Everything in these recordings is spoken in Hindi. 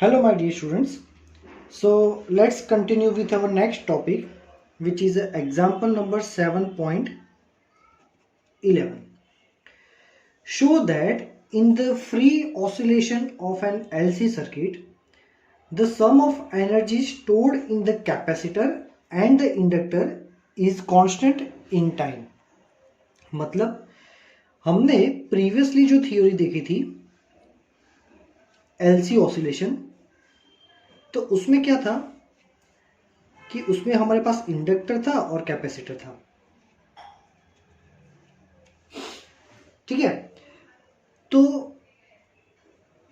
Hello, my dear students. So let's continue with our next topic, which is example number 7.11. Show that in the free oscillation of an LC circuit, the sum of energy stored in the capacitor and the inductor is constant in time. मतलब हमने प्रीवियसली जो थ्योरी देखी थी LC ऑसिलेशन, तो उसमें क्या था कि उसमें हमारे पास इंडक्टर था और कैपेसिटर था। ठीक है, तो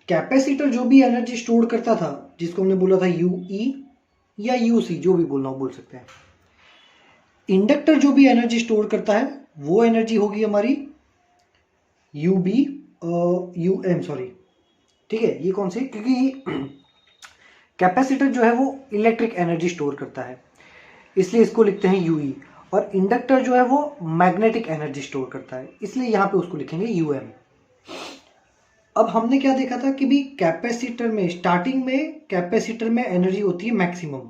कैपेसिटर जो भी एनर्जी स्टोर करता था, जिसको हमने बोला था यूई या यूसी, जो भी बोलना हो बोल सकते हैं। इंडक्टर जो भी एनर्जी स्टोर करता है वो एनर्जी होगी हमारी यूबी यूएम, सॉरी। ठीक है, ये कौन सी, क्योंकि कैपेसिटर जो है वो इलेक्ट्रिक एनर्जी स्टोर करता है, इसलिए इसको लिखते हैं यूई, और इंडक्टर जो है वो मैग्नेटिक एनर्जी स्टोर करता है, इसलिए यहां पे उसको लिखेंगे यूएम। अब हमने क्या देखा था कि भी कैपेसिटर में स्टार्टिंग में कैपेसिटर में एनर्जी होती है मैक्सिमम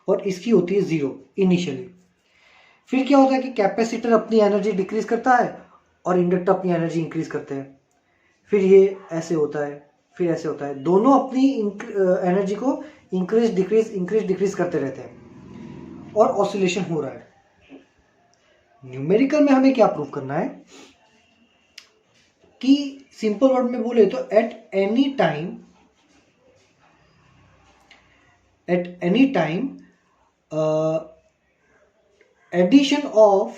और इसकी होती है जीरो इनिशियली। फिर क्या होता है कि कैपेसिटर अपनी एनर्जी डिक्रीज करता है और इंडक्टर अपनी एनर्जी इंक्रीज करते हैं। फिर ये ऐसे होता है, फिर ऐसे होता है, दोनों अपनी एनर्जी को इंक्रीज डिक्रीज करते रहते हैं और ऑसिलेशन हो रहा है। न्यूमेरिकल में हमें क्या प्रूव करना है कि सिंपल वर्ड में बोले तो at any time addition of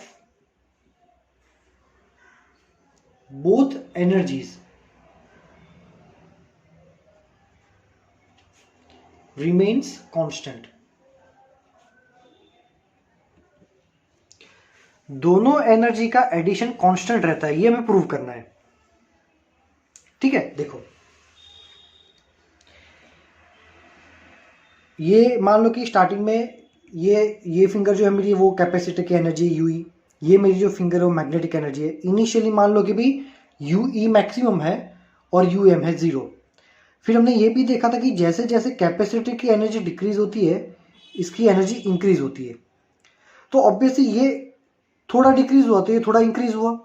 both energies remains constant. दोनों एनर्जी का एडिशन कांस्टेंट रहता है, ये हमें प्रूव करना है। ठीक है, देखो ये मान लो कि स्टार्टिंग में ये फिंगर जो है मेरी वो कैपेसिटर की एनर्जी यूई, ये मेरी जो फिंगर है वो मैग्नेटिक एनर्जी है। इनिशियली मान लो कि भी यूई मैक्सिमम है और यूएम है जीरो। फिर हमने ये भी देखा था कि जैसे जैसे कैपेसिटर की एनर्जी डिक्रीज होती है इसकी एनर्जी इंक्रीज होती है, तो ऑब्वियसली ये थोड़ा डिक्रीज हुआ तो ये थोड़ा इंक्रीज हुआ।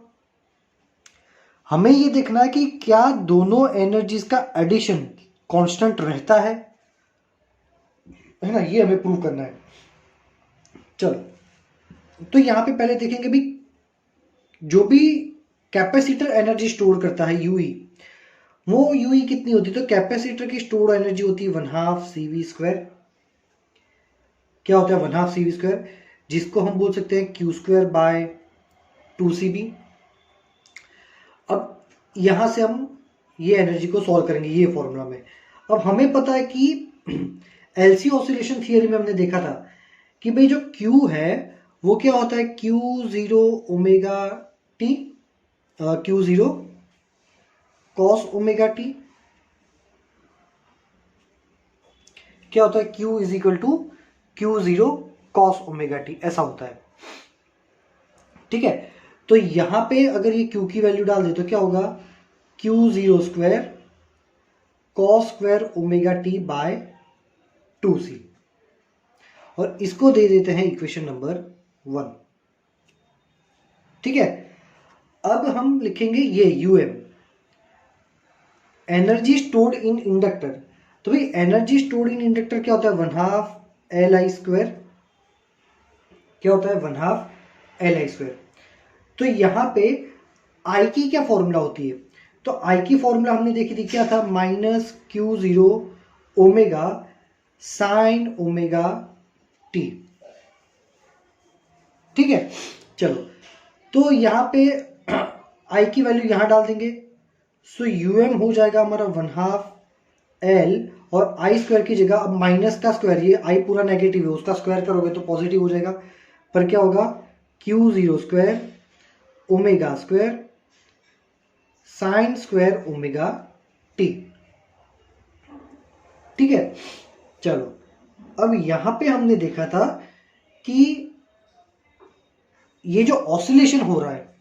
हमें ये देखना है कि क्या दोनों एनर्जीज का एडिशन कांस्टेंट रहता है ना, ये हमें प्रूव करना है। चलो, तो यहां पे पहले देखेंगे भी जो भी कैपेसिटर एनर्जी स्टोर करता है यूई, वो यूई कितनी होती है, तो कैपेसिटर की स्टोर्ड एनर्जी होती है 1/2 CV स्क्वायर। क्या होता है 1/2 CV स्क्वायर, जिसको हम बोल सकते हैं Q स्क्वायर बाय 2CB। अब यहां से हम ये एनर्जी को सॉल्व करेंगे ये फॉर्मूला में। अब हमें पता है कि एलसी ऑसिलेशन थियरी में हमने देखा था कि भाई जो Q है वो क्या होता है Q0 omega T, Q0 cos omega T. क्या होता है Q is equal to Q0 cos omega T, ऐसा होता है। ठीक है, तो यहां पे अगर ये Q की वैल्यू डाल दे तो क्या होगा Q0 square cos square omega t by 2C, और इसको दे देते हैं इक्वेशन नंबर 1। ठीक है, अब हम लिखेंगे ये UM, energy stored in inductor. तो भाई एनर्जी स्टोर्ड इन इंडक्टर क्या होता है 1/2 LI स्क्वायर। क्या होता है 1/2 LI स्क्वायर। तो यहां पे आई की क्या फॉर्मूला होती है, तो आई की फॉर्मूला हमने देखी थी, क्या था -Q0 omega sine omega T. ठीक है, चलो तो यहां पे आई की वैल्यू यहां डाल देंगे, सो यूएम हो जाएगा हमारा 1/2 L, और आई स्क्वायर की जगह अब माइनस का स्क्वायर, ये आई पूरा नेगेटिव है उसका स्क्वायर करोगे तो पॉजिटिव हो जाएगा, पर क्या होगा Q0 square omega square sine square omega T. ठीक है, चलो अब यहां पे हमने देखा था कि ये जो ऑसिलेशन हो रहा है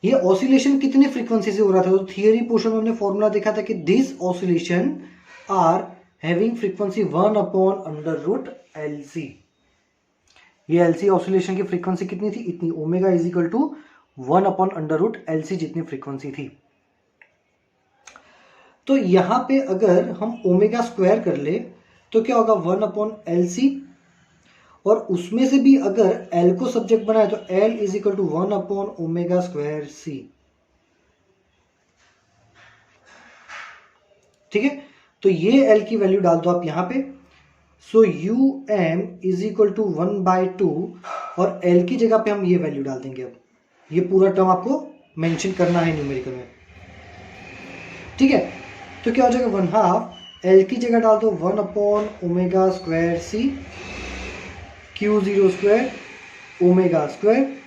ये ऑसिलेशन कितनी फ्रीक्वेंसी से हो रहा था? तो थियरी पोर्शन में हमने फॉर्मूला देखा था कि this oscillation are having frequency 1/√LC। ये LC ऑसिलेशन की फ्रीक्वेंसी कितनी थी? इतनी। Omega is equal to 1/√LC जितनी फ्रीक्वेंसी थी। तो यहां पे अगर हम ओमेगा स्क्वायर कर ले तो क्या होगा? 1/LC, और उसमें से भी अगर L को सब्जेक्ट बनाए तो L is equal to 1/ω²C। ठीक है, तो ये L की वैल्यू डाल दो आप यहां पे। सो UM इज इक्वल टू 1/2, और L की जगह पे हम ये वैल्यू डाल देंगे। अब ये पूरा टर्म आपको मेंशन करना है न्यूमेरिकल में। ठीक है, तो क्या हो जाएगा? 1/2 L की जगह डाल दो 1/ω²C Q0² omega square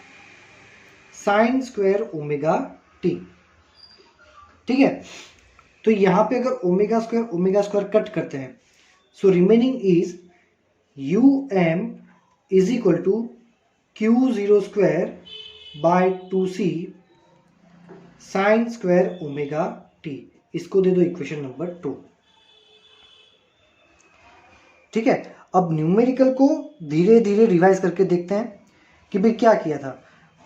sine square omega T. ठीक है, तो यहां पे अगर ओमेगा स्क्वायर कट करते हैं, so remaining is UM is equal to Q0²/2C sine square omega t. इसको दे दो इक्वेशन नंबर 2। ठीक है, अब न्यूमेरिकल को धीरे धीरे रिवाइज करके देखते हैं कि भाई क्या किया था।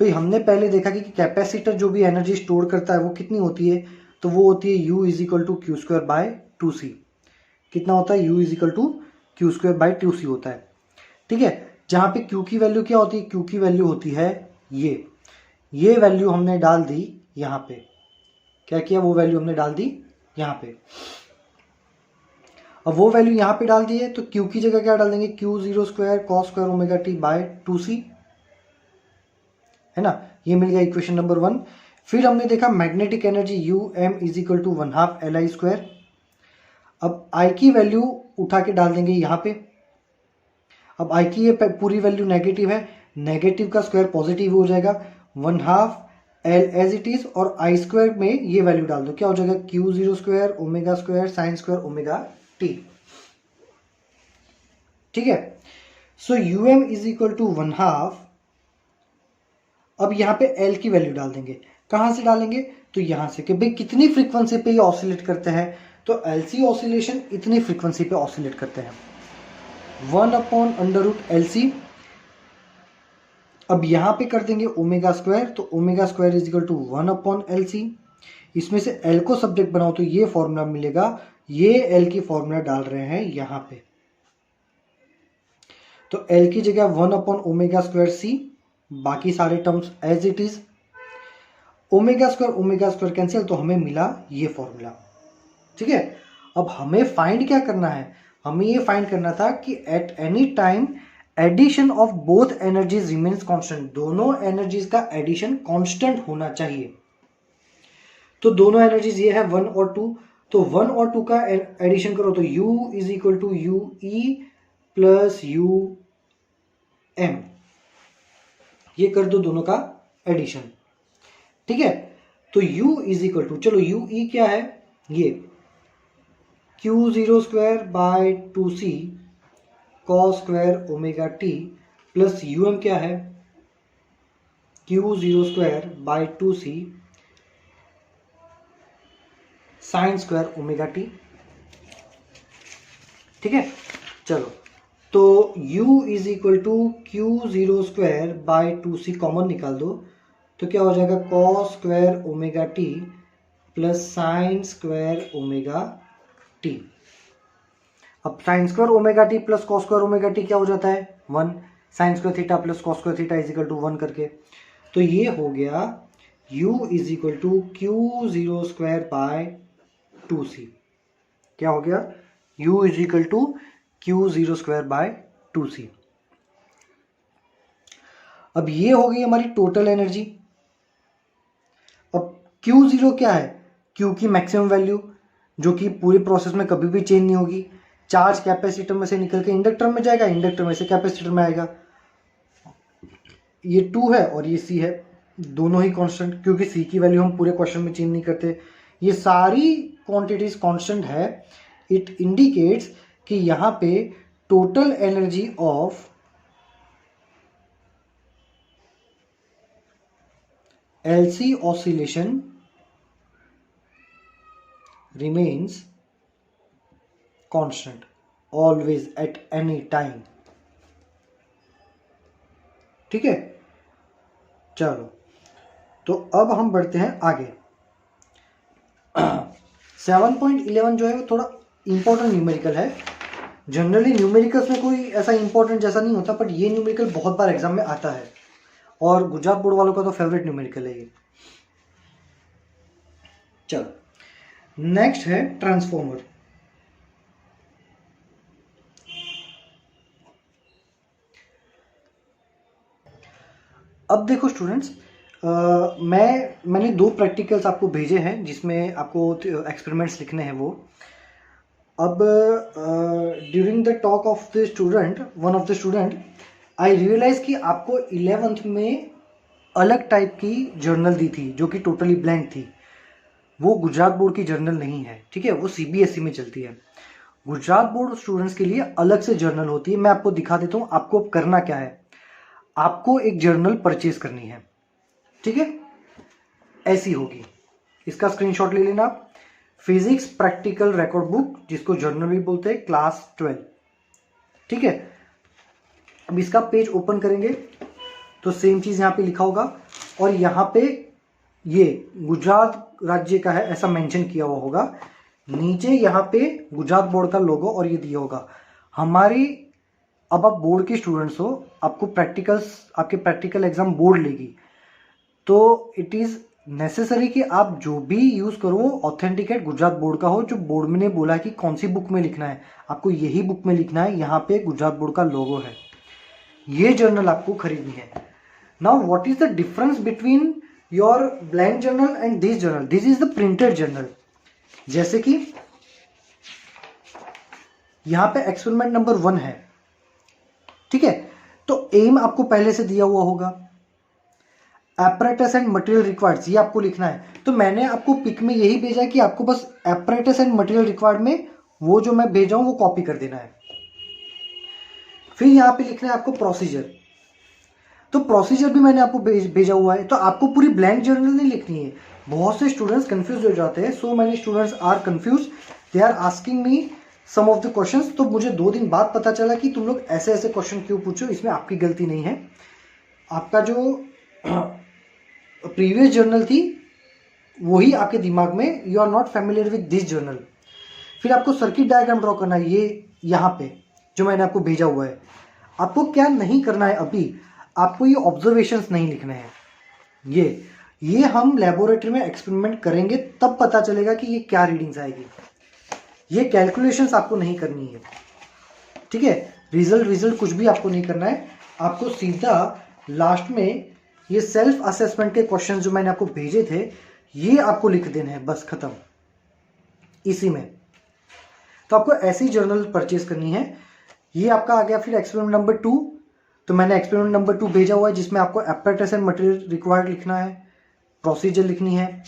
भाई हमने पहले देखा कि कैपेसिटर जो भी एनर्जी स्टोर करता है वो कितनी होती है? तो वो होती है U is equal to Q²/2C। कितना होता है? U is equal to Q²/2C होता है। ठीक है, जहां पे Q की वैल्यू क्या होती है? Q की वैल्यू होती है ये वैल्यू हमने डाल दी यहां पे। क्या किया? वो वैल्यू हमने डाल दी यहां पे। अब वो वैल्यू यहां पे डाल दी है तो Q की जगह क्या डाल देंगे? Q0² cos² ओमेगा t/2C, है ना। ये मिल गया इक्वेशन नंबर 1। फिर हमने देखा magnetic energy UM is equal to 1/2 LI²। अब I की वैल्यू उठा के डाल देंगे यहां पे। अब I की ये पूरी वैल्यू नेगेटिव है, नेगेटिव का स्क्वायर पॉजिटिव हो जाएगा। 1/2 L एज इट इज, और I² में ये वैल्यू डाल दो। क्या हो जाएगा? Q0² omega square sine square omega T. ठीक है, सो UM इज इक्वल टू 1/2। अब यहां पे L की वैल्यू डाल देंगे। कहां से डालेंगे? तो यहां से कि भाई कितनी फ्रीक्वेंसी पे ये ऑसिलेट करते हैं। तो LC ऑसिलेशन इतनी फ्रीक्वेंसी पे ऑसिलेट करते हैं, 1/√LC। अब यहां पे कर देंगे ओमेगा स्क्वायर, तो omega square is equal to 1/LC। इसमें से L को सब्जेक्ट बनाओ तो ये फॉर्मूला मिलेगा। ये L की फॉर्मूला डाल रहे हैं यहां पे, तो L की जगह 1/ω²C, बाकी सारे terms as it is. Omega square cancel, तो हमें मिला ये फॉर्मूला। ठीक है, अब हमें फाइंड क्या करना है? हमें ये फाइंड करना था कि at any time addition of both energies remains constant. दोनों एनर्जीज का एडिशन कांस्टेंट होना चाहिए। तो दोनों एनर्जीज ये है 1 और 2, तो 1 और 2 का एडिशन करो तो U is equal to UE plus UM, ये कर दो दोनों का एडिशन। ठीक है, तो U इज इक्वल टू, चलो UE क्या है? ये Q0²/2C cos² omega t plus UM क्या है? Q0²/2C sine square omega t। ठीक है, चलो तो U is equal to Q0²/2C common निकाल दो, तो क्या हो जाएगा? cos² omega t plus sine square omega t। अब sine square omega t plus cos square omega T क्या हो जाता है? 1। Sine square theta plus cos square theta is equal to 1 करके, तो ये हो गया U is equal to Q0²/2C। क्या हो गया? U is equal to Q0²/2C। अब ये हो गई हमारी टोटल एनर्जी। अब Q0 क्या है? Q की मैक्सिमम वैल्यू, जो कि पूरे प्रोसेस में कभी भी चेंज नहीं होगी। चार्ज कैपेसिटर में से निकल के इंडक्टर में जाएगा, इंडक्टर में से कैपेसिटर में आएगा। ये 2 है और ये C है, दोनों ही कांस्टेंट, क्योंकि C की वैल्यू हम पूरे क्वेश्चन में चेंज नहीं करते। ये सारी क्वांटिटीज कांस्टेंट है। इट इंडिकेट्स कि यहां पे total energy of LC oscillation remains constant always at any time। ठीक है, चलो तो अब हम बढ़ते हैं आगे। 7.11 जो है वो थोड़ा इंपॉर्टेंट न्यूमेरिकल है। जनरली न्यूमेरिकल्स में कोई ऐसा इंपॉर्टेंट जैसा नहीं होता, बट ये न्यूमेरिकल बहुत बार एग्जाम में आता है और गुजरात बोर्ड वालों का तो फेवरेट न्यूमेरिकल है ये। चलो नेक्स्ट है ट्रांसफॉर्मर। अब देखो स्टूडेंट्स, मैंने 2 प्रैक्टिकल्स आपको भेजे हैं जिसमें आपको एक्सपेरिमेंट्स लिखने हैं वो। अब during the talk of the student, one of the student, I realise कि आपको 11th में अलग टाइप की जर्नल दी थी जो कि टोटली ब्लैंक थी। वो गुजरात बोर्ड की जर्नल नहीं है, ठीक है, वो CBSE में चलती है। गुजरात बोर्ड स्टूडेंट्स के लिए अलग से जर्नल होती है। मैं आपको दिखा देता हूँ आपको अब करना क्या है। आपको एक जर्नल परचेज करनी है, ठीक है, ऐसी होगी। इसका स्क्रीनशॉट ले लेना आप। फिजिक्स प्रैक्टिकल रिकॉर्ड बुक, जिसको जर्नल भी बोलते हैं, क्लास 12, ठीक है। अब इसका पेज ओपन करेंगे तो सेम चीज यहां पे लिखा होगा और यहां पे ये गुजरात राज्य का है ऐसा मेंशन किया हुआ होगा। नीचे यहां पे गुजरात बोर्ड का लोगो और ये दिया होगा। हमारी, अब आप बोर्ड के स्टूडेंट्स हो, आपको प्रैक्टिकल्स, आपके प्रैक्टिकल एग्जाम बोर्ड लेगी, तो इट इज नेसेसरी कि आप जो भी यूज करो ऑथेंटिकेट गुजरात बोर्ड का हो, जो बोर्ड में ने बोला है कि कौन सी बुक में लिखना है, आपको यही बुक में लिखना है। यहाँ पे गुजरात बोर्ड का लोगो है। ये जर्नल आपको खरीदनी है। Now what is the difference between your blank journal and this journal? This is the printed journal. जैसे कि यहाँ पे एक्सपेरिमेंट नंबर 1 है, ठीक है, तो एम आपको पहले से दिया हुआ होगा। एपरेटस एंड मटेरियल रिक्वायर्ड, ये आपको लिखना है। तो मैंने आपको पिक में यही भेजा है कि आपको बस एपरेटस एंड मटेरियल रिक्वायर्ड में वो जो मैं भेजा हूं वो कॉपी कर देना है। फिर यहां पे लिखना है आपको प्रोसीजर। तो प्रोसीजर भी मैंने आपको भेजा हुआ है। तो आपको पूरी ब्लैंक जर्नल नहीं लिखनी है। बहुत से स्टूडेंट्स कंफ्यूज हो जाते हैं। So many students are confuse, they are asking me some of the questions. तो मुझे 2 दिन बाद पता चला कि तुम लोग ऐसे ऐसे क्वेश्चन क्यों पूछो, इसमें आपकी गलती नहीं है। आपका जो प्रीवियस जर्नल थी वही आपके दिमाग में, you are not familiar with this journal. फिर आपको सर्किट डायग्राम ड्रॉ करना है, ये यहाँ पे जो मैंने आपको भेजा हुआ है। आपको क्या नहीं करना है अभी, आपको ये ऑब्जर्वेशंस नहीं लिखने हैं। ये हम लेबोरेटरी में एक्सपेरिमेंट करेंगे तब पता चलेगा कि ये क्या रीडिंग्स आएगी। ये कैलकुलेशंस आपको नहीं करनी है, ठीक है। रिजल्ट कुछ भी आपको नहीं करना है। आपको सीधा लास्ट में ये सेल्फ असेसमेंट के क्वेश्चन जो मैंने आपको भेजे थे ये आपको लिख देने हैं, बस खत्म इसी में। तो आपको ऐसी जर्नल परचेज करनी है। ये आपका आ गया। फिर एक्सपेरिमेंट नंबर 2, तो मैंने एक्सपेरिमेंट नंबर 2 भेजा हुआ है जिसमें आपको एपरेटस एंड मटेरियल रिक्वायर्ड लिखना है, प्रोसीजर लिखनी है,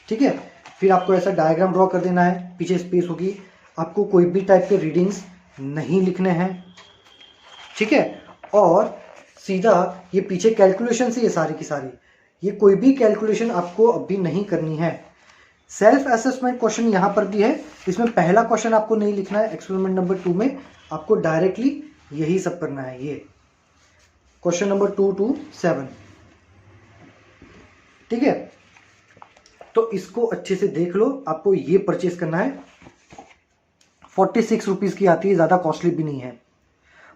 ठीक है। फिर आपको ऐसा डायग्राम ड्रॉ कर देना है, पीछे स्पेस होगी। आपको कोई भी टाइप के रीडिंग्स नहीं लिखने हैं, ठीक है। और सीधा ये पीछे कैलकुलेशन से ये सारी की सारी, ये कोई भी कैलकुलेशन आपको अभी नहीं करनी है। सेल्फ असेसमेंट क्वेश्चन यहाँ पर भी है। इसमें पहला क्वेश्चन आपको नहीं लिखना है। एक्सपेरिमेंट नंबर 2 में आपको डायरेक्टली यही सब करना है। ये क्वेश्चन नंबर 2 to 7, ठीक है। तो इसको अच्छे से देख लो। आपको ये परचेज करना है। 46 रुपीज की आती है, ज्यादा कॉस्टली भी नहीं है,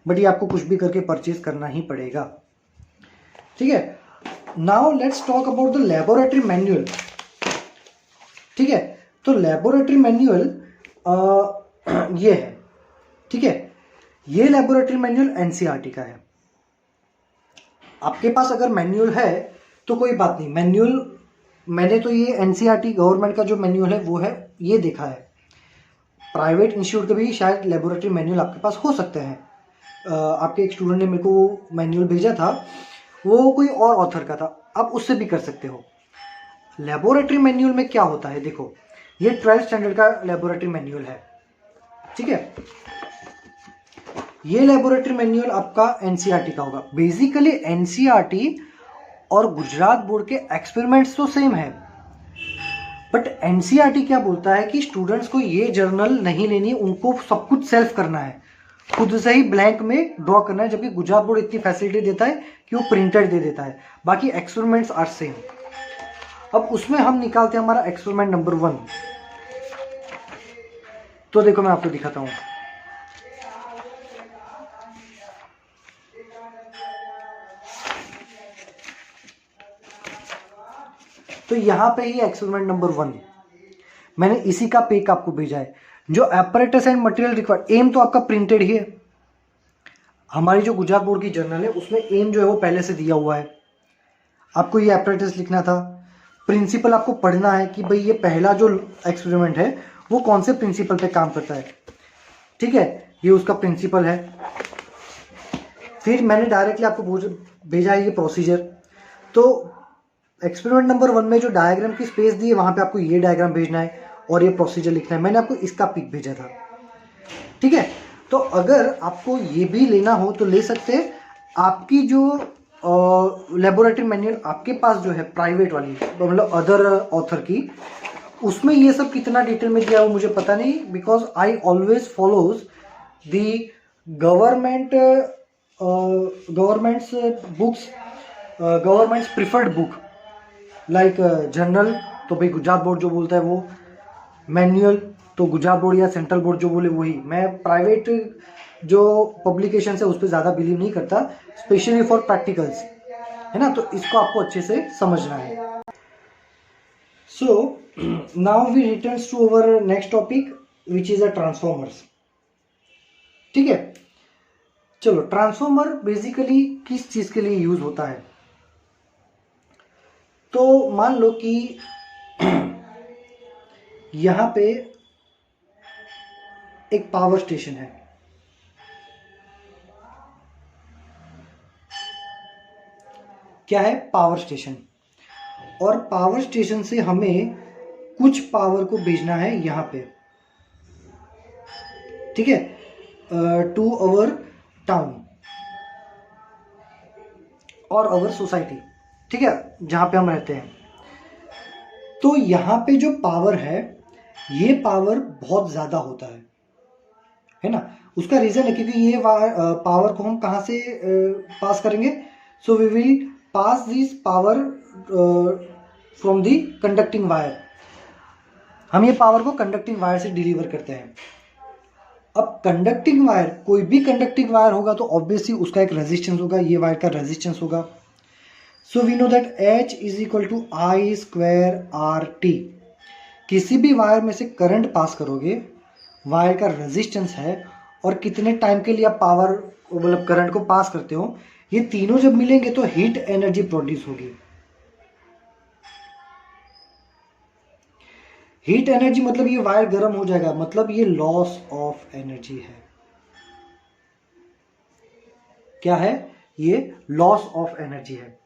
बट ये आपको कुछ भी करके परचेज करना ही पड़ेगा, ठीक है। Now let's talk about the laboratory manual, ठीक है। तो लेबोरेटरी मैनुअल ये है, ठीक है। ये लेबोरेटरी मैनुअल एनसीईआरटी का है। आपके पास अगर मैनुअल है तो कोई बात नहीं। मैनुअल मैंने तो ये एनसीईआरटी गवर्नमेंट का जो मैनुअल है वो है, ये देखा है। प्राइवेट इंस्टीट्यूट के भी शायद लेबोरेटरी मैनुअल आपके पास हो सकते हैं। आपके एक स्टूडेंट ने मेरे को मैनुअल भेजा था, वो कोई और ऑथर का था, आप उससे भी कर सकते हो। लेबोरेटरी मैनुअल में क्या होता है, देखो ये 12th स्टैंडर्ड का लेबोरेटरी मैनुअल है, ठीक है। ये लेबोरेटरी मैनुअल आपका एनसीईआरटी का होगा। बेसिकली एनसीईआरटी और गुजरात बोर्ड के एक्सपेरिमेंट्स तो सेम है, बट एनसीईआरटी क्या बोलता है कि स्टूडेंट्स को ये जर्नल नहीं लेनी है, उनको सब कुछ सेल्फ करना है, खुद से ही ब्लैंक में ड्रॉ करना है, जबकि गुजरात बोर्ड इतनी फैसिलिटी देता है कि वो प्रिंटेड दे देता है, बाकी एक्सपेरिमेंट्स आर सेम। अब उसमें हम निकालते हैं हमारा एक्सपेरिमेंट नंबर 1। तो देखो मैं आपको दिखाता हूं। तो यहां पे ही एक्सपेरिमेंट नंबर 1 मैंने इसी का पेक आपको भेजा है। जो apparatus and material required, um तो आपका प्रिंटेड ही है, हमारी जो गुजरात बोर्ड की जर्नल है उसमें एम जो है वो पहले से दिया हुआ है। आपको ये एपरेटस लिखना था, प्रिंसिपल आपको पढ़ना है कि भाई ये पहला जो एक्सपेरिमेंट है वो कौन से प्रिंसिपल पे काम करता है, ठीक है, ये उसका प्रिंसिपल है। फिर मैंने डायरेक्टली आपको भेजा है ये प्रोसीजर। तो एक्सपेरिमेंट नंबर 1 में जो डायग्राम की स्पेस दी है वहां पे आपको ये डायग्राम भेजना है और ये प्रोसीजर लिखना है। मैंने आपको इसका पिक भेजा था, ठीक है। तो अगर आपको ये भी लेना हो तो ले सकते हैं। आपकी जो लेबोरेटरी मैनुअल आपके पास जो है प्राइवेट वाली, मतलब अदर ऑथर की, उसमें ये सब कितना डिटेल में दिया हो मुझे पता नहीं, because I always follows the governments books, governments preferred book, like journal तो भाई गुजरात बोर्ड जो बोलता है वो, मैनुअल तो गुजरात बोर्ड या सेंट्रल बोर्ड जो बोले वही। मैं प्राइवेट जो पब्लिकेशन है उस पर ज़्यादा बिलीव नहीं करता, स्पेशली फॉर प्रैक्टिकल्स, है ना। तो इसको आपको अच्छे से समझना है। So now we returns to our next topic which is a transformers, ठीक है। चलो, ट्रांसफॉर्मर बेसिकली किस चीज के लिए यूज होता है। तो मान लो कि यहां पे एक पावर स्टेशन है, क्या है, पावर स्टेशन, और पावर स्टेशन से हमें कुछ पावर को भेजना है यहां पे, ठीक है, टू अवर टाउन और अवर सोसाइटी, ठीक है, जहां पे हम रहते हैं। तो यहां पे जो पावर है ये पावर बहुत ज्यादा होता है ना। उसका रीजन है क्योंकि ये पावर को हम कहां से पास करेंगे। So we will pass this power from the conducting wire. हम ये पावर को कंडक्टिंग वायर से डिलीवर करते हैं। अब कंडक्टिंग वायर, कोई भी कंडक्टिंग वायर होगा तो ऑब्वियसली उसका एक रेजिस्टेंस होगा, ये वायर का रेजिस्टेंस होगा। So we know that H is equal to I square RT। किसी भी वायर में से करंट पास करोगे, वायर का रेजिस्टेंस है और कितने टाइम के लिए आप पावर, मतलब करंट को पास करते हो, ये तीनों जब मिलेंगे तो हीट एनर्जी प्रोड्यूस होगी। हीट एनर्जी मतलब ये वायर गर्म हो जाएगा, मतलब ये लॉस ऑफ एनर्जी है। क्या है ये? लॉस ऑफ एनर्जी है।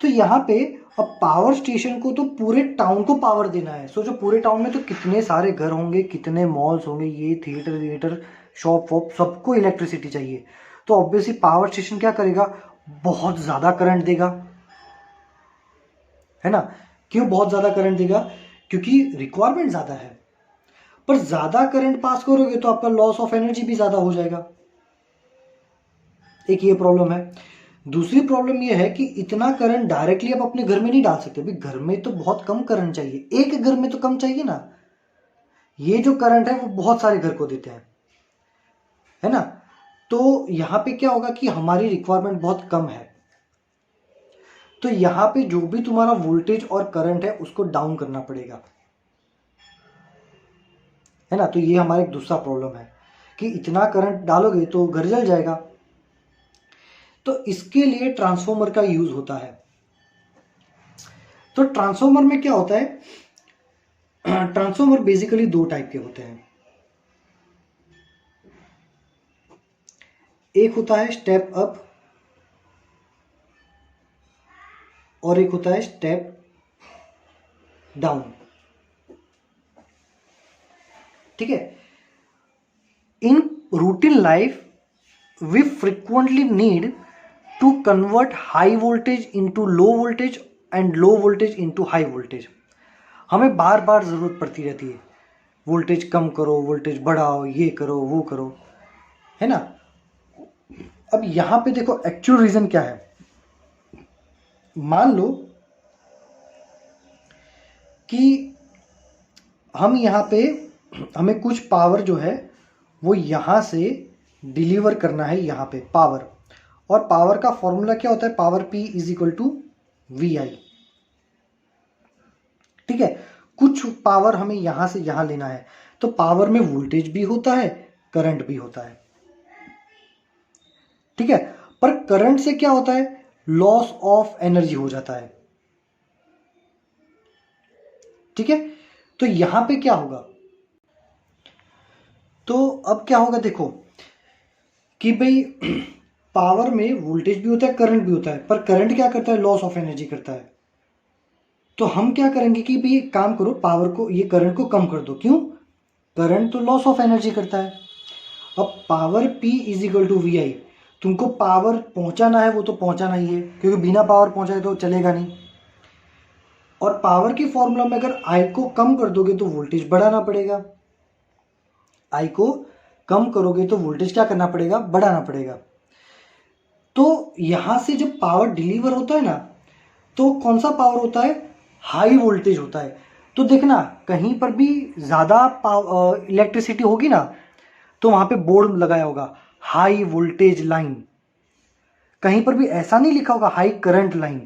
तो यहां पे अब पावर स्टेशन को तो पूरे टाउन को पावर देना है। सोचो पूरे टाउन में तो कितने सारे घर होंगे, कितने मॉल्स होंगे, ये थिएटर विएटर, शॉप वॉप, सबको इलेक्ट्रिसिटी चाहिए। तो ऑब्वियसली पावर स्टेशन क्या करेगा, बहुत ज्यादा करंट देगा, है ना। क्यों बहुत ज्यादा करंट देगा? क्योंकि रिक्वायरमेंट ज्यादा है। पर ज्यादा करंट पास करोगे तो आपका लॉस ऑफ एनर्जी भी ज्यादा हो जाएगा। एक ये प्रॉब्लम है। दूसरी प्रॉब्लम ये है कि इतना करंट डायरेक्टली आप अपने घर में नहीं डाल सकते। भाई घर में तो बहुत कम करंट चाहिए, एक घर में तो कम चाहिए ना। ये जो करंट है वो बहुत सारे घर को देते हैं, है ना। तो यहां पे क्या होगा कि हमारी रिक्वायरमेंट बहुत कम है, तो यहां पे जो भी तुम्हारा वोल्टेज और करंट है उसको डाउन करना पड़ेगा, है ना। तो ये हमारा एक दूसरा प्रॉब्लम है कि इतना करंट डालोगे तो घर जल जाएगा। तो इसके लिए ट्रांसफॉर्मर का यूज होता है। तो ट्रांसफॉर्मर में क्या होता है, ट्रांसफॉर्मर बेसिकली दो टाइप के होते हैं। एक होता है स्टेप अप और एक होता है स्टेप डाउन, ठीक है। In routine life we frequently need to convert high voltage into low voltage and low voltage into high voltage. हमें बार बार ज़रूरत पड़ती रहती है, वोल्टेज कम करो, वोल्टेज बढ़ाओ, ये करो वो करो, है ना। अब यहाँ पे देखो एक्चुअल रीज़न क्या है। मान लो कि हम यहाँ पे हमें कुछ पावर जो है वो यहाँ से डिलीवर करना है यहाँ पे पावर, और पावर का फॉर्मूला क्या होता है, power P is equal to VI। ठीक है, कुछ पावर हमें यहाँ से यहाँ लेना है, तो पावर में वोल्टेज भी होता है, करंट भी होता है। ठीक है, पर करंट से क्या होता है, लॉस ऑफ एनर्जी हो जाता है। ठीक है, तो यहां पे क्या होगा, तो अब क्या होगा देखो कि भाई पावर में वोल्टेज भी होता है, करंट भी होता है, पर करंट क्या करता है, लॉस ऑफ एनर्जी करता है। तो हम क्या करेंगे कि भाई काम करो, पावर को, ये करंट को कम कर दो। क्यों, करंट तो लॉस ऑफ एनर्जी करता है। अब power P is equal to VI, तुमको पावर पहुंचाना है वो तो पहुंचाना ही है, क्योंकि बिना पावर पहुंचाए तो चलेगा नहीं। और पावर की फॉर्मूला में अगर I को कम कर दोगे तो वोल्टेज बढ़ाना पड़ेगा, I को कम करोगे तो वोल्टेज क्या करना पड़ेगा, बढ़ाना पड़ेगा। तो यहां से जब पावर डिलीवर होता है ना, तो कौन सा पावर होता है, हाई वोल्टेज होता है। तो देखना कहीं पर भी ज्यादा इलेक्ट्रिसिटी होगी ना, तो वहां पे बोर्ड लगाया होगा हाई वोल्टेज लाइन, कहीं पर भी ऐसा नहीं लिखा होगा हाई करंट लाइन।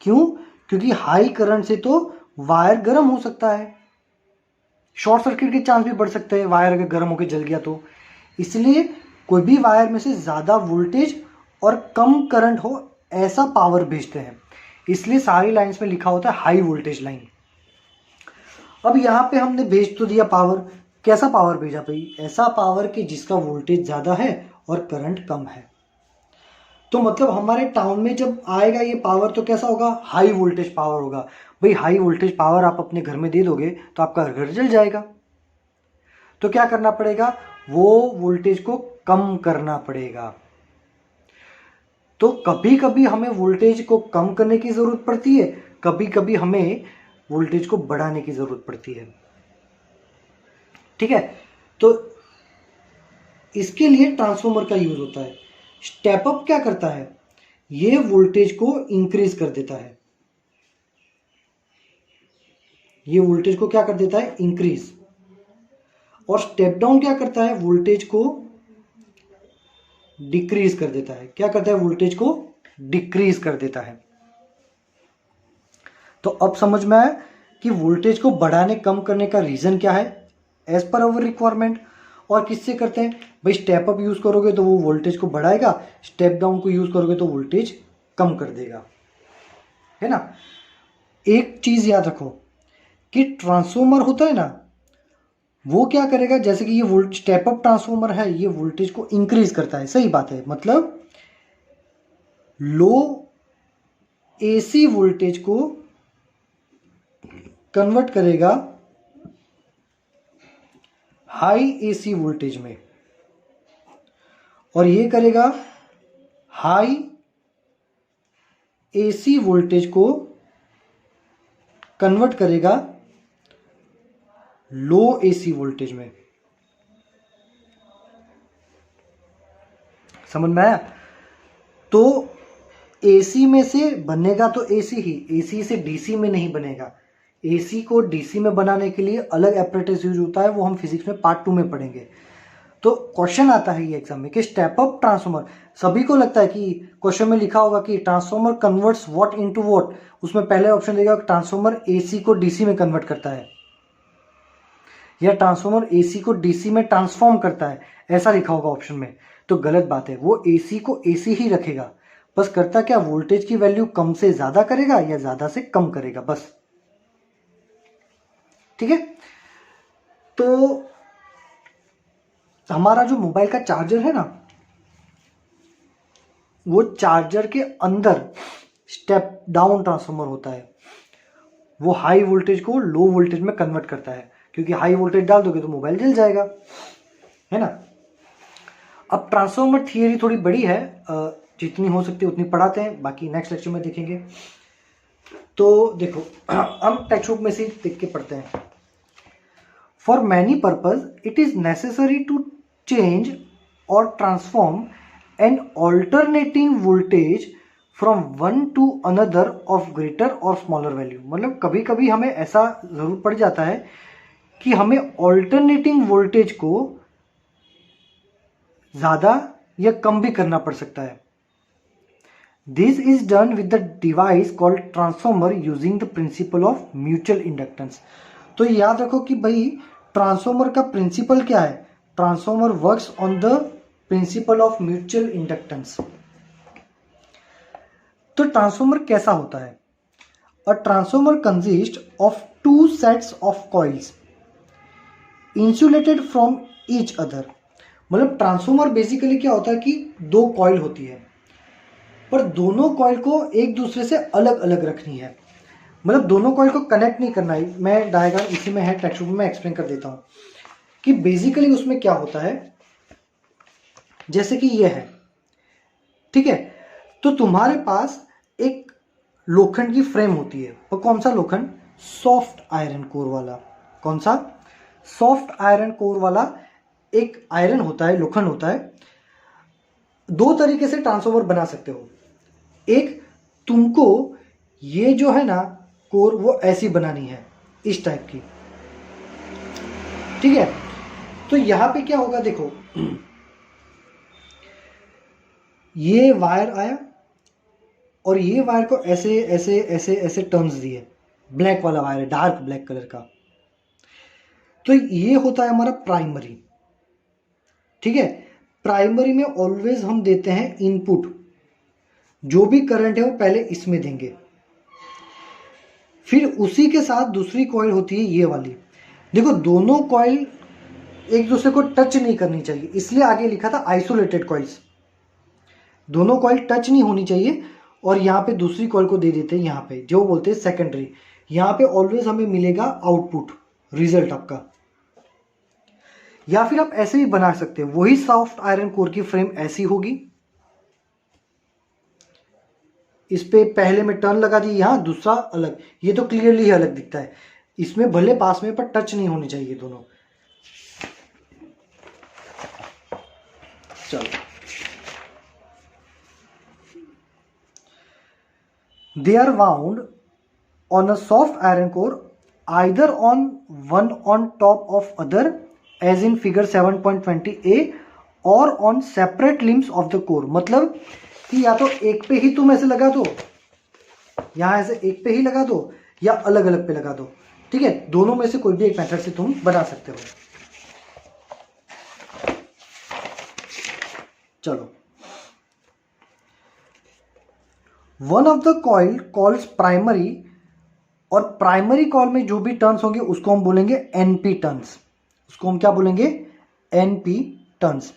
क्यों, क्योंकि हाई करंट से तो वायर गर्म हो सकता है, शॉर्ट सर्किट के चांस भी बढ़ सकते हैं, वायर अगर गर्म होकर जल गया तो। इसलिए कोई भी वायर में से ज़्यादा वोल्टेज और कम करंट हो ऐसा पावर भेजते हैं, इसलिए सारी लाइंस में लिखा होता है हाई वोल्टेज लाइन। अब यहाँ पे हमने भेज तो दिया पावर, कैसा पावर भेजा भाई, ऐसा पावर कि जिसका वोल्टेज ज़्यादा है और करंट कम है। तो मतलब हमारे टाउन में जब आएगा ये पावर तो कैसा होगा, हाई वोल्टेज पावर होगा। भाई हाई वोल्टेज पावर आप अपने घर में दे दोगे तो आपका घर जल जाएगा, तो क्या करना पड़ेगा, वो वोल्टेज को कम करना पड़ेगा। तो कभी कभी हमें वोल्टेज को कम करने की जरूरत पड़ती है, कभी कभी हमें वोल्टेज को बढ़ाने की जरूरत पड़ती है। ठीक है, तो इसके लिए ट्रांसफॉर्मर का यूज होता है। स्टेप अप क्या करता है, ये वोल्टेज को इंक्रीज कर देता है, ये वोल्टेज को क्या कर देता है, इंक्रीज। और स्टेप डाउन क्या करता है, वोल्टेज को डिक्रीज कर देता है। क्या करता है, वोल्टेज को डिक्रीज कर देता है। तो अब समझ में आया कि वोल्टेज को बढ़ाने कम करने का रीजन क्या है, एज पर अवर रिक्वायरमेंट। और किससे करते हैं भाई, स्टेप अप यूज करोगे तो वो वोल्टेज को बढ़ाएगा, स्टेप डाउन को यूज करोगे तो वोल्टेज कम कर देगा, है ना। एक चीज याद रखो कि ट्रांसफॉर्मर होता है ना, वो क्या करेगा, जैसे कि ये स्टेप अप ट्रांसफॉर्मर है, ये वोल्टेज को इंक्रीज करता है, सही बात है। मतलब लो AC वोल्टेज को कन्वर्ट करेगा हाई AC वोल्टेज में, और ये करेगा हाई AC वोल्टेज को कन्वर्ट करेगा लो AC वोल्टेज में। समझ में आया। तो AC में से बनेगा तो AC ही, AC से DC में नहीं बनेगा। AC को DC में बनाने के लिए अलग एपरेटस यूज होता है, वो हम फिजिक्स में पार्ट 2 में पढ़ेंगे। तो क्वेश्चन आता है ये एग्जाम में कि स्टेप अप ट्रांसफॉर्मर, सभी को लगता है कि क्वेश्चन में लिखा होगा कि transformer converts what into what, उसमें पहले ऑप्शन देगा ट्रांसफॉर्मर AC को DC में कन्वर्ट करता है, या ट्रांसफॉर्मर AC को DC में ट्रांसफॉर्म करता है, ऐसा लिखा होगा ऑप्शन में। तो गलत बात है, वो AC को AC ही रखेगा, बस करता क्या, वोल्टेज की वैल्यू कम से ज्यादा करेगा या ज्यादा से कम करेगा, बस। ठीक है, तो हमारा जो मोबाइल का चार्जर है ना, वो चार्जर के अंदर स्टेप डाउन ट्रांसफॉर्मर होता है, वो हाई वोल्टेज को लो वोल्टेज में कन्वर्ट करता है, क्योंकि हाई वोल्टेज डाल दोगे तो मोबाइल जल जाएगा, है ना। अब ट्रांसफॉर्मर थियरी थोड़ी बड़ी है, जितनी हो सकती है उतनी पढ़ाते हैं, बाकी नेक्स्ट लेक्चर में देखेंगे। तो देखो हम टेक्स्ट बुक में से देख के पढ़ते हैं। For many purpose it is necessary to change or transform an alternating voltage from one to another of greater or smaller value. मतलब कभी कभी हमें ऐसा जरूर पड़ जाता है कि हमें ऑल्टरनेटिंग वोल्टेज को ज़्यादा या कम भी करना पड़ सकता है। This is done with the device called transformer using the principle of mutual inductance. तो याद रखो कि भाई ट्रांसफॉर्मर का प्रिंसिपल क्या है? Transformer works on the principle of mutual inductance. तो ट्रांसफॉर्मर कैसा होता है? A transformer consist of two sets of coils insulated from each other. मतलब ट्रांसफॉर्मर बेसिकली क्या होता है कि दो कॉइल होती है, पर दोनों कॉइल को एक दूसरे से अलग अलग रखनी है। मतलब दोनों कॉइल को कनेक्ट नहीं करना है। मैं डायग्राम इसी में है, टेक्स्ट बुक में एक्सप्लेन कर देता हूँ कि बेसिकली उसमें क्या होता है। जैसे कि ये है, ठीक है, तो तुम्हारे पास एक लोखंड की फ्रेम होती है, और कौन सा लोखंड? सॉफ्ट आयरन कोर वाला। कौन सा? सॉफ्ट आयरन कोर वाला एक आयरन होता है, लोखंड होता है। दो तरीके से ट्रांसफॉर्मर बना सकते हो। एक, तुमको ये जो है ना कोर, वो ऐसी बनानी है, इस टाइप की, ठीक है। तो यहां पे क्या होगा, देखो ये वायर आया और ये वायर को ऐसे ऐसे ऐसे ऐसे टर्न्स दिए। ब्लैक वाला वायर है, डार्क ब्लैक कलर का। तो ये होता है हमारा प्राइमरी, ठीक है। प्राइमरी में ऑलवेज हम देते हैं इनपुट, जो भी करंट है वो पहले इसमें देंगे, फिर उसी के साथ दूसरी कॉइल होती है ये वाली। देखो दोनों कॉइल एक दूसरे को टच नहीं करनी चाहिए, इसलिए आगे लिखा था आइसोलेटेड कॉइल्स। दोनों कॉइल टच नहीं होनी चाहिए, और यहाँ पे दूसरी कॉइल को दे देते हैं, यहाँ पे जो बोलते हैं सेकेंडरी। यहाँ पे ऑलवेज हमें मिलेगा आउटपुट, रिजल्ट आपका। या फिर आप ऐसे भी बना सकते हो, वही सॉफ्ट आयरन कोर की फ्रेम ऐसी होगी, इस पे पहले में टर्न लगा दी, यहाँ दूसरा अलग। ये तो क्लियरली अलग दिखता है, इसमें भले पास में पर टच नहीं होनी चाहिए दोनों। चलो, they are wound on a soft iron core either on one on top of other as in figure 7.20a or on separate limbs of the core। मतलब कि या तो एक पे ही तुम ऐसे लगा दो, यहां ऐसे एक पे ही लगा दो, या अलग अलग पे लगा दो, ठीक है। दोनों में से कोई भी एक मेथड से तुम बना सकते हो। चलो, one of the coil calls primary, और प्राइमरी कॉइल में जो भी टर्न्स होंगे उसको हम बोलेंगे एनपी टर्न्स। उसको हम क्या बोलेंगे? एनपी टर्न्स,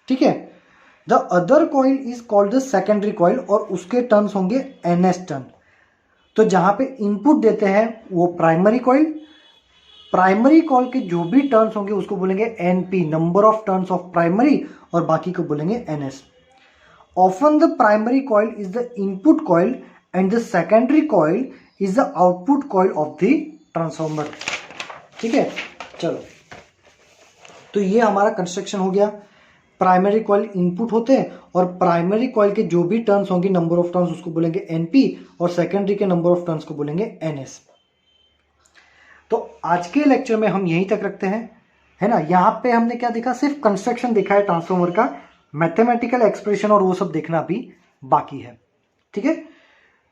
ठीक है। The other coil is called the secondary coil, और उसके टर्न्स होंगे एनएस टर्न। तो जहां पे इनपुट देते हैं वो प्राइमरी कॉइल, प्राइमरी कॉइल के जो भी टर्न्स होंगे उसको बोलेंगे NP, number of turns of primary, और बाकी को बोलेंगे NS. Often the primary coil is the input coil and the secondary coil is the output coil of the transformer, ठीक है। चलो, तो ये हमारा कंस्ट्रक्शन हो गया। प्राइमरी कॉइल इनपुट होते हैं, और प्राइमरी कॉइल के जो भी टर्न्स होंगे, नंबर ऑफ टर्न्स, उसको बोलेंगे एनपी, और सेकेंडरी के नंबर ऑफ टर्न्स को बोलेंगे एनएस। तो आज के लेक्चर में हम यहीं तक रखते हैं, है ना। यहाँ पे हमने क्या देखा? सिर्फ कंस्ट्रक्शन देखा है ट्रांसफॉर्मर का, मैथमेटिकल एक्सप्रेशन और वो सब देखना भी बाकी है, ठीक है।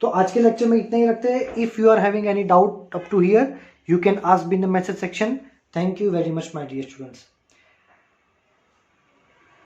तो आज के लेक्चर में इतना ही रखते हैं। If you are having any doubt up to here, you can ask me in the message section. Thank you very much my dear students.